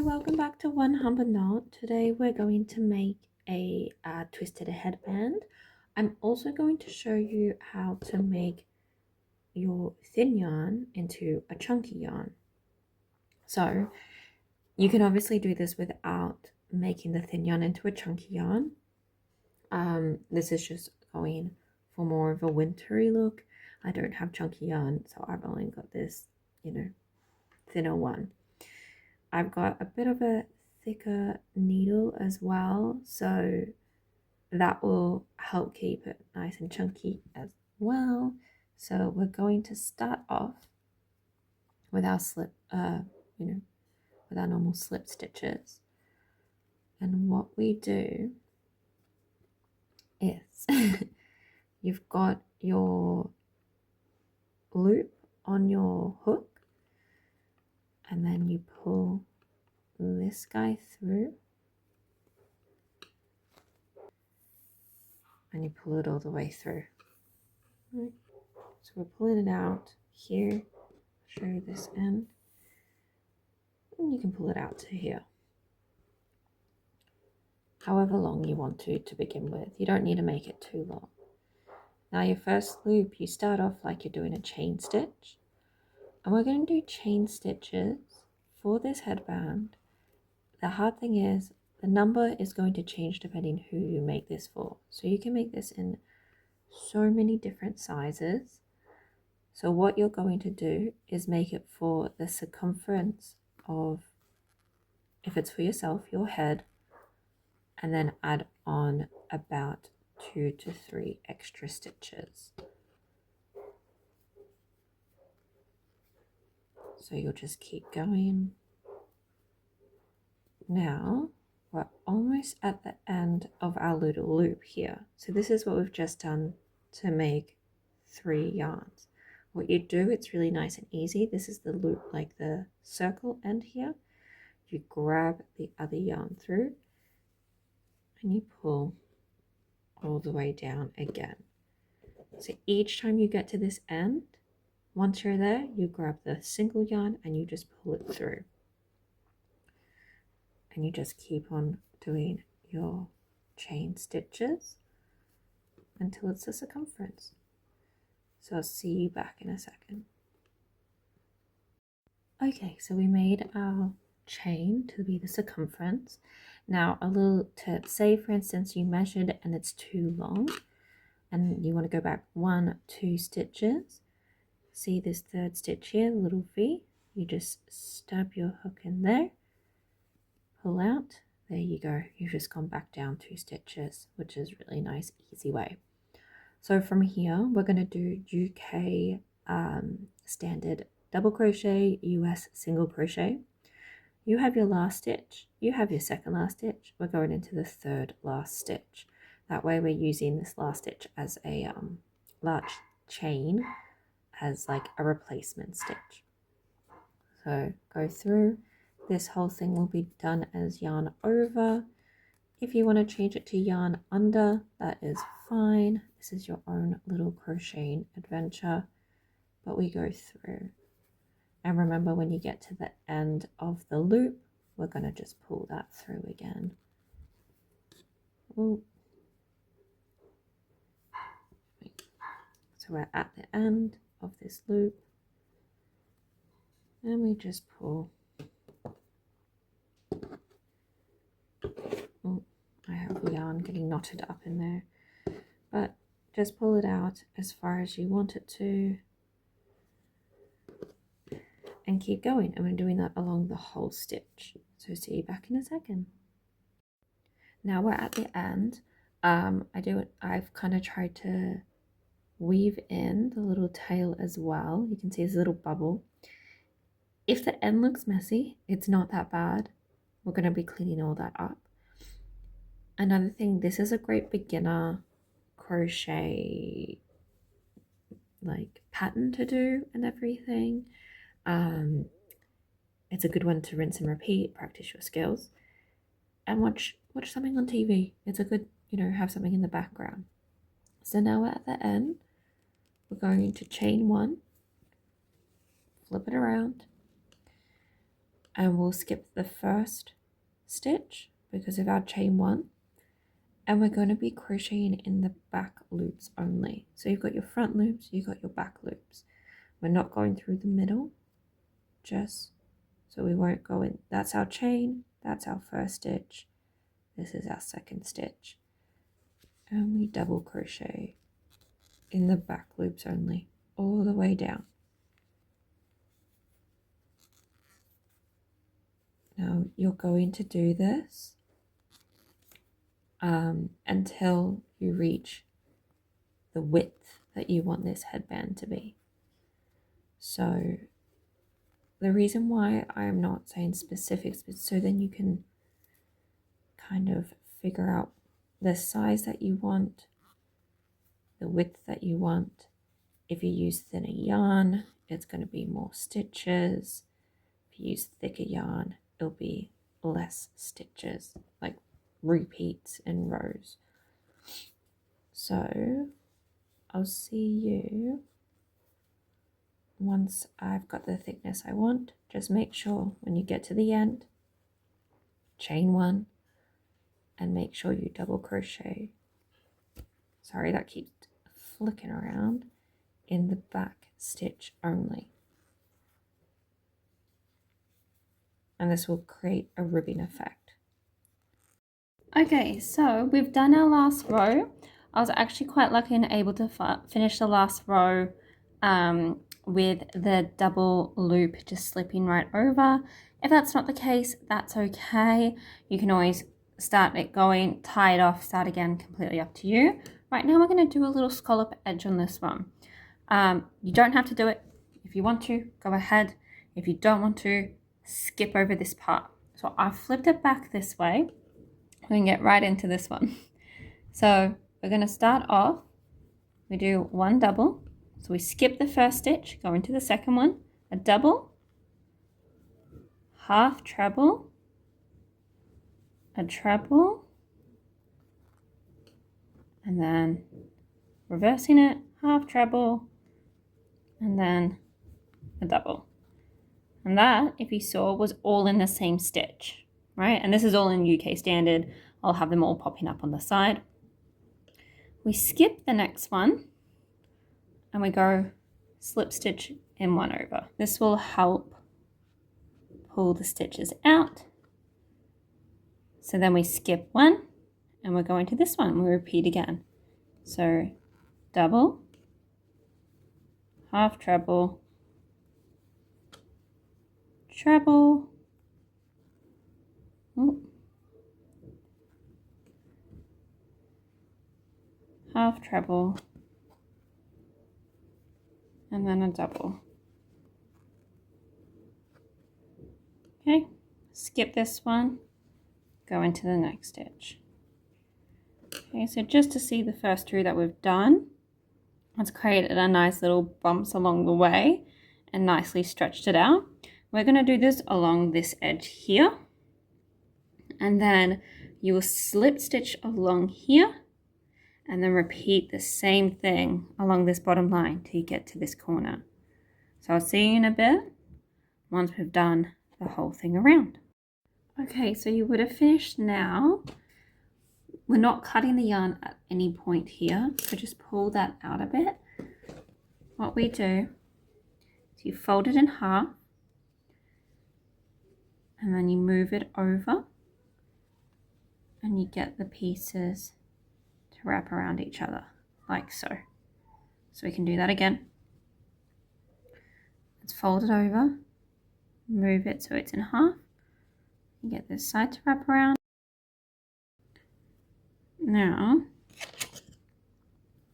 Hi, welcome back to One Humble Knot. Today we're going to make a twisted headband. I'm also going to show you how to make your thin yarn into a chunky yarn. So you can obviously do this without making the thin yarn into a chunky yarn. This is just going for more of a wintry look. I don't have chunky yarn, so I've only got this, thinner one. I've got a bit of a thicker needle as well, so that will help keep it nice and chunky as well. So we're going to start off with our with our normal slip stitches. And what we do is you've got your loop on your hook, and then you pull this guy through and you pull it all the way through. Right. So we're pulling it out here. I'll show you this end, and you can pull it out to here, however long you want to begin with. You don't need to make it too long. Now your first loop, you start off like you're doing a chain stitch, and we're going to do chain stitches for this headband. The hard thing is the number is going to change depending who you make this for. So you can make this in so many different sizes. So what you're going to do is make it for the circumference of, if it's for yourself, your head, and then add on about 2 to 3 extra stitches. So you'll just keep going. Now we're almost at the end of our little loop here. So this is what we've just done to make 3 yarns. What you do, it's really nice and easy. This is the loop, like the circle end here. You grab the other yarn through and you pull all the way down again. So each time you get to this end, once you're there, you grab the single yarn and you just pull it through. And you just keep on doing your chain stitches until it's the circumference. So I'll see you back in a second. Okay, so we made our chain to be the circumference. Now a little tip, say for instance you measured and it's too long and you want to go back 1, 2 stitches. See this third stitch here, the little V, you just stab your hook in there, pull out, there you go, you've just gone back down 2 stitches, which is really nice, easy way. So from here we're going to do UK standard double crochet, US single crochet. You have your last stitch, you have your second last stitch, we're going into the third last stitch. That way we're using this last stitch as a large chain as like a replacement stitch. So go through, this whole thing will be done as yarn over. If you want to change it to yarn under, that is fine. This is your own little crocheting adventure, but we go through. And remember, when you get to the end of the loop, we're going to just pull that through again. Ooh. So we're at the end of this loop, and we just pull. Oh, I have yarn getting knotted up in there, but just pull it out as far as you want it to and keep going. And we're doing that along the whole stitch. So see you back in a second. Now we're at the end. I've kind of tried to weave in the little tail as well. You can see this little bubble. If the end looks messy, it's not that bad. We're going to be cleaning all that up. Another thing, this is a great beginner crochet like pattern to do and everything. It's a good one to rinse and repeat, practice your skills, and watch something on TV. It's a good, have something in the background. So now we're at the end. We're going to chain 1, flip it around, and we'll skip the first stitch because of our chain 1, and we're going to be crocheting in the back loops only. So you've got your front loops, you've got your back loops. We're not going through the middle, just so we won't go in. That's our chain, that's our first stitch, this is our second stitch, and we double crochet in the back loops only all the way down. Now you're going to do this until you reach the width that you want this headband to be. So the reason why I'm not saying specifics is so then you can kind of figure out the size that you want, the width that you want. If you use thinner yarn, it's going to be more stitches. If you use thicker yarn, it'll be less stitches, like repeats in rows. So I'll see you once I've got the thickness I want. Just make sure when you get to the end, chain 1, and make sure you double crochet. Sorry, that keeps flicking around, in the back stitch only. And this will create a ribbing effect. Okay, so we've done our last row. I was actually quite lucky and able to finish the last row with the double loop just slipping right over. If that's not the case, that's okay. You can always start it going, tie it off, start again, completely up to you. Right now we're going to do a little scallop edge on this one. You don't have to do it. If you want to, go ahead. If you don't want to, skip over this part. So I've flipped it back this way. We can get right into this one. So we're going to start off, we do 1 double. So we skip the first stitch, go into the second one, a double, half treble, a treble, and then reversing it, half treble, and then a double. And that, if you saw, was all in the same stitch, right? And this is all in UK standard. I'll have them all popping up on the side. We skip the next one and we go slip stitch in 1 over. This will help pull the stitches out. So then we skip 1 and we're going to this one. We repeat again. So double, half treble, treble, half treble, and then a double. Okay, skip this one, go into the next stitch. Okay, so just to see the first 2 that we've done, it's created a nice little bumps along the way and nicely stretched it out. We're going to do this along this edge here, and then you will slip stitch along here and then repeat the same thing along this bottom line till you get to this corner. So I'll see you in a bit once we've done the whole thing around. Okay, so you would have finished now. We're not cutting the yarn at any point here, so just pull that out a bit. What we do is you fold it in half and then you move it over and you get the pieces to wrap around each other like so. So we can do that again. Let's fold it over, move it so it's in half. You get this side to wrap around. Now,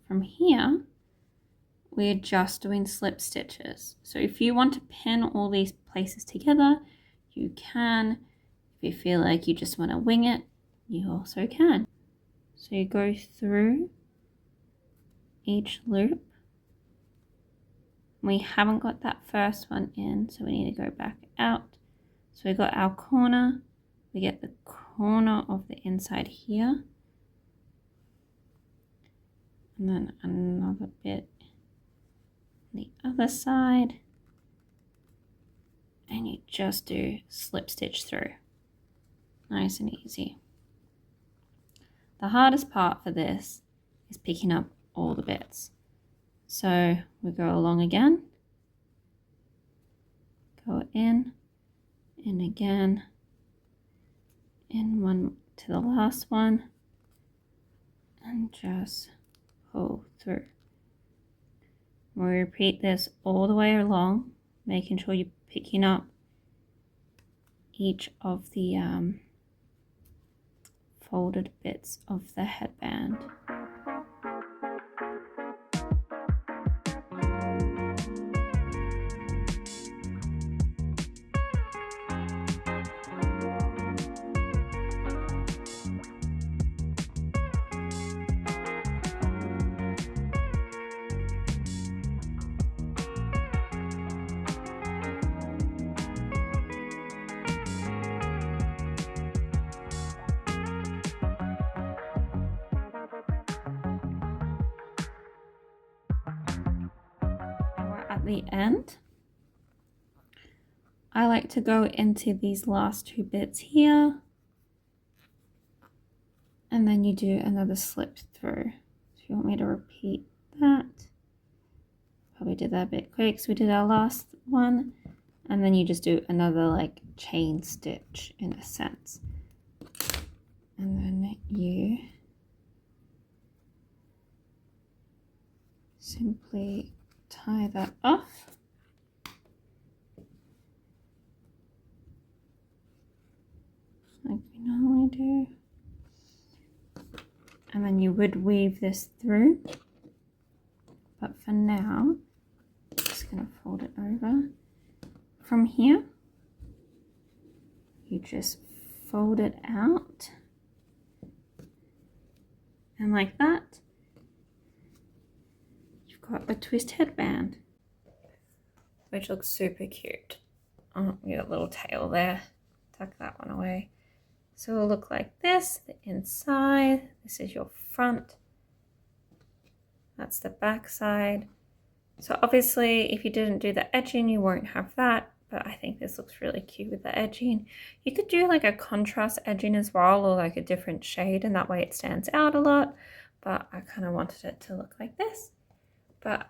from here, we're just doing slip stitches. So if you want to pin all these places together, you can. If you feel like you just want to wing it, you also can. So you go through each loop. We haven't got that first one in, so we need to go back out. So we got our corner, we get the corner of the inside here, and then another bit on the other side, and you just do slip stitch through. Nice and easy. The hardest part for this is picking up all the bits. So we go along again, go in again, in one to the last one, and just pull through. We repeat this all the way along, making sure you're picking up each of the folded bits of the headband. At the end, I like to go into these last two bits here, and then you do another slip through. So if you want me to repeat that, probably did that a bit quick. So we did our last one, and then you just do another like chain stitch in a sense, and then you simply tie that off. Like we normally do. And then you would weave this through. But for now, I'm just going to fold it over. From here, you just fold it out. And like that, you've got a twist headband, which looks super cute. Oh, you got a little tail there. Tuck that one away. So it'll look like this, the inside. This is your front. That's the back side. So obviously, if you didn't do the edging, you won't have that. But I think this looks really cute with the edging. You could do like a contrast edging as well, or like a different shade, and that way it stands out a lot. But I kind of wanted it to look like this. But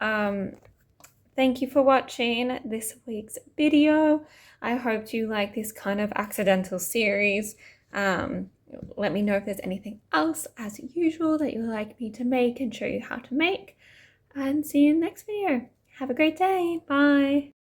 thank you for watching this week's video. I hope you like this kind of accidental series. Let me know if there's anything else as usual that you would like me to make and show you how to make. And see you in the next video. Have a great day. Bye.